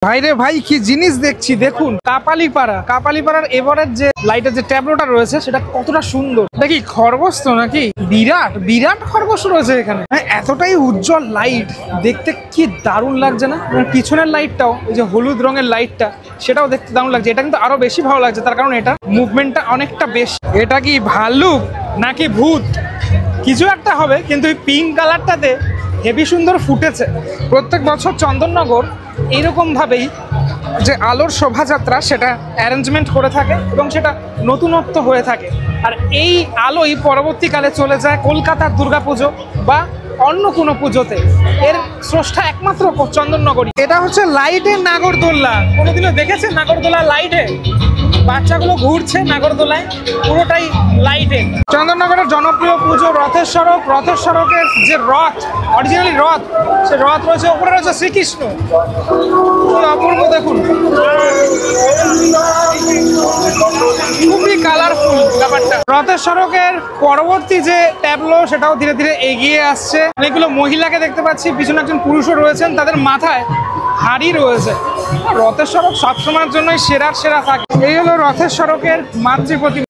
ভাইরে ভাই কি জিনিস দেখছি দেখুন, কাপালিপাড়ার এবারের যে লাইটের যে ট্যাবলোটা রয়েছে সেটা কতটা সুন্দর। দেখি খরগোশ তো নাকি, বিরাট বিরাট খরগোশ রয়েছে এখানে। এতটাই উজ্জ্বল লাইট, দেখতে কি দারুণ লাগছে না? পিছনের লাইটটাও, এই যে হলুদ রঙের লাইটটা, সেটাও দেখতে দারুণ লাগছে। এটা কিন্তু আরো বেশি ভালো লাগছে, তার কারণ এটা মুভমেন্টটা অনেকটা বেশি। এটা কি ভাল্লুক নাকি ভূত কিছু একটা হবে, কিন্তু এই পিঙ্ক কালারটাতে হেভি সুন্দর ফুটেছে। প্রত্যেক বছর চন্দননগর এইরকমভাবেই যে আলোর শোভাযাত্রা সেটা অ্যারেঞ্জমেন্ট করে থাকে এবং সেটা নতুনত্ব হয়ে থাকে। আর এই আলোই পরবর্তীকালে চলে যায় কলকাতার দুর্গাপুজো বা অন্য কোনো পুজোতে। এর স্রষ্টা একমাত্র চন্দননগরী। এটা হচ্ছে লাইটের নাগরদোল্লা। কোনোদিনও দেখেছেন নাগরদোল্লা লাইটে? বাচ্চাগুলো ঘুরছে নাগরদোলায়, পুরোটাই লাইটে। চন্দননগরের জনপ্রিয় পুজো রথের সড়ক। রথের সড়কের যে রথ, অরিজিনালি রথ, সে রথ রয়েছে, ওপরে রয়েছে শ্রীকৃষ্ণ। অপূর্ব দেখুন, খুবই কালারফুল ব্যাপারটা। রথের সড়কের পরবর্তী যে ট্যাবলো সেটাও ধীরে ধীরে এগিয়ে আসছে। অনেকগুলো মহিলাকে দেখতে পাচ্ছি, পিছনে একজন পুরুষও রয়েছেন, তাদের মাথায় হাড়ি রয়েছে। রথের সড়ক সবসময়ের জন্যই সেরা থাকে। এই হলো রথের সড়কের মাতৃ প্রতিমা।